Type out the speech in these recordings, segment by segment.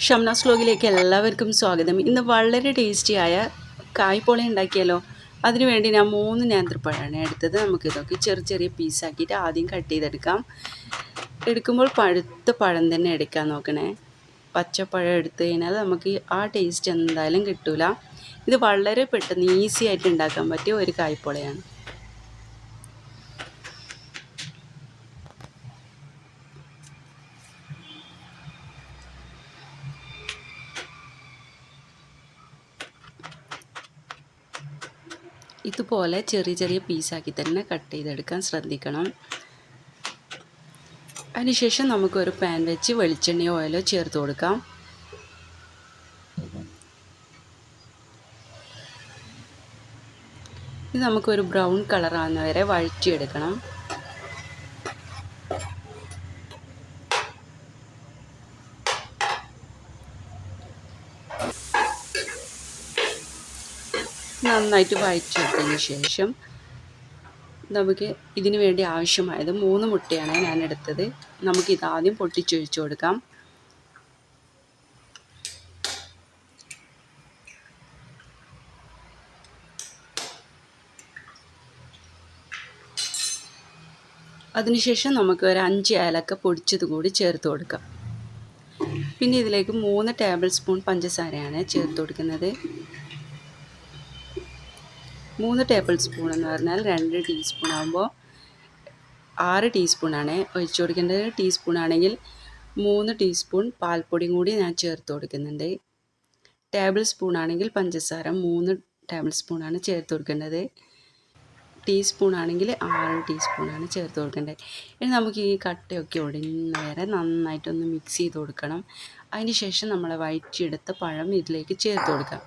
ഷംനാസ് വ്ലോഗിലേക്ക് എല്ലാവർക്കും സ്വാഗതം. ഇന്ന് വളരെ ടേസ്റ്റിയായ കായ്പോള ഉണ്ടാക്കിയാലോ. അതിനുവേണ്ടി ഞാൻ 3 നേന്ത്രപ്പഴമാണ് എടുത്തത്. നമുക്കിതൊക്കെ ചെറിയ പീസാക്കിയിട്ട് ആദ്യം കട്ട് ചെയ്തെടുക്കാം. എടുക്കുമ്പോൾ പഴുത്ത പഴം തന്നെ എടുക്കാൻ നോക്കണേ. പച്ചപ്പഴം എടുത്തു കഴിഞ്ഞാൽ നമുക്ക് ആ ടേസ്റ്റ് എന്തായാലും കിട്ടില്ല. ഇത് വളരെ പെട്ടെന്ന് ഈസി ആയിട്ട് ഉണ്ടാക്കാൻ പറ്റിയ ഒരു കായ്പോളയാണ്. ഇതുപോലെ ചെറിയ പീസാക്കി തന്നെ കട്ട് ചെയ്തെടുക്കാൻ ശ്രദ്ധിക്കണം. അതിനുശേഷം നമുക്കൊരു പാൻ വെച്ച് വെളിച്ചെണ്ണയോ ഓയിലോ ചേർത്ത് കൊടുക്കാം. ഇത് നമുക്കൊരു ബ്രൗൺ കളറാകുന്ന വരെ വഴറ്റിയെടുക്കണം. നന്നായിട്ട് വഴറ്റിയെടുത്തതിന് ശേഷം നമുക്ക് ഇതിന് വേണ്ടി ആവശ്യമായത് 3 മുട്ടയാണ് ഞാൻ എടുത്തത്. നമുക്കിതാദ്യം പൊട്ടിച്ചൊഴിച്ച് കൊടുക്കാം. അതിനുശേഷം നമുക്ക് ഒരു 5 ഏലക്ക പൊടിച്ചത് കൂടി ചേർത്ത് കൊടുക്കാം. പിന്നെ ഇതിലേക്ക് 3 ടേബിൾ സ്പൂൺ പഞ്ചസാരയാണ് ചേർത്ത് കൊടുക്കുന്നത്. 3 ടേബിൾ സ്പൂൺ എന്ന് പറഞ്ഞാൽ 2 ടീസ്പൂൺ ആകുമ്പോൾ 6 ടീസ്പൂണാണ് ഒഴിച്ചു കൊടുക്കേണ്ടത്. ടീസ്പൂൺ ആണെങ്കിൽ 3 ടീസ്പൂൺ പാൽപ്പൊടിയും കൂടി ഞാൻ ചേർത്ത് കൊടുക്കുന്നുണ്ട്. ടേബിൾ സ്പൂൺ ആണെങ്കിൽ പഞ്ചസാര 3 ടേബിൾ സ്പൂണാണ് ചേർത്ത് കൊടുക്കേണ്ടത്. ടീസ്പൂൺ ആണെങ്കിൽ 6 ടീസ്പൂണാണ് ചേർത്ത് കൊടുക്കേണ്ടത്. ഇനി നമുക്ക് ഈ കട്ടയൊക്കെ ഒടിയുന്ന വരെ നന്നായിട്ടൊന്ന് മിക്സ് ചെയ്ത് കൊടുക്കണം. അതിന് ശേഷം നമ്മൾ വഴറ്റിയെടുത്ത പഴം ഇതിലേക്ക് ചേർത്ത് കൊടുക്കാം.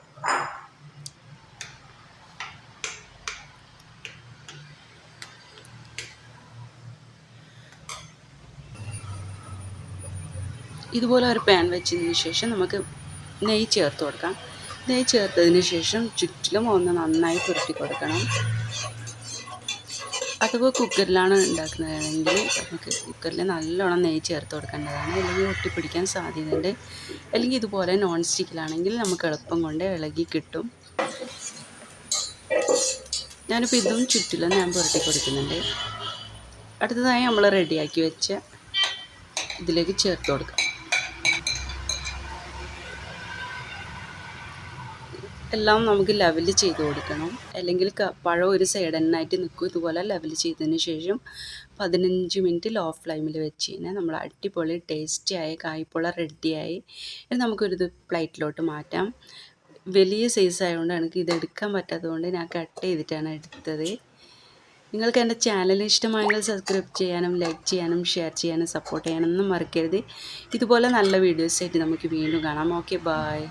ഇതുപോലെ ഒരു പാൻ വെച്ചതിന് ശേഷം നമുക്ക് നെയ്യ് ചേർത്ത് കൊടുക്കാം. നെയ്യ് ചേർത്തതിന് ശേഷം ചുറ്റിലും ഒന്ന് നന്നായി പുരട്ടി കൊടുക്കണം. അഥവാ കുക്കറിലാണ് ഉണ്ടാക്കുന്നതാണെങ്കിൽ നമുക്ക് കുക്കറിൽ നല്ലോണം നെയ്യ് ചേർത്ത് കൊടുക്കേണ്ടതാണ്. അല്ലെങ്കിൽ ഒട്ടിപ്പിടിക്കാൻ സാധ്യതയുണ്ട്. അല്ലെങ്കിൽ ഇതുപോലെ നോൺ സ്റ്റിക്കിലാണെങ്കിൽ നമുക്ക് എളുപ്പം കൊണ്ട് ഇളകി കിട്ടും. ഞാനിപ്പോൾ ഇതും ചുറ്റിലും ഞാൻ പുരട്ടി കൊടുക്കുന്നുണ്ട്. അടുത്തതായി നമ്മൾ റെഡിയാക്കി വെച്ച ഇതിലേക്ക് ചേർത്ത് കൊടുക്കാം. എല്ലാം നമുക്ക് ലെവൽ ചെയ്ത് കൊടുക്കണം. അല്ലെങ്കിൽ പഴം ഒരു സൈഡ് തന്നെയായിട്ട് നിൽക്കും. ഇതുപോലെ ലെവൽ ചെയ്തതിന് ശേഷം 15 മിനിറ്റ് ലോ ഫ്ലെയിമിൽ വെച്ച് കഴിഞ്ഞാൽ നമ്മൾ അടിപൊളി ടേസ്റ്റിയായ കായ്പോള റെഡിയായി. ഇനി നമുക്കൊരു പ്ലേറ്റിലോട്ട് മാറ്റാം. വലിയ സൈസ് ആയതുകൊണ്ട് എനിക്ക് ഇത് എടുക്കാൻ പറ്റാത്തതുകൊണ്ട് ഞാൻ കട്ട് ചെയ്തിട്ടാണ് എടുത്തത്. നിങ്ങൾക്ക് എൻ്റെ ചാനൽ ഇഷ്ടമായെങ്കിൽ സബ്സ്ക്രൈബ് ചെയ്യാനും ലൈക്ക് ചെയ്യാനും ഷെയർ ചെയ്യാനും സപ്പോർട്ട് ചെയ്യാനൊന്നും മറക്കരുത്. ഇതുപോലെ നല്ല വീഡിയോസായിട്ട് നമുക്ക് വീണ്ടും കാണാം. Okay, by.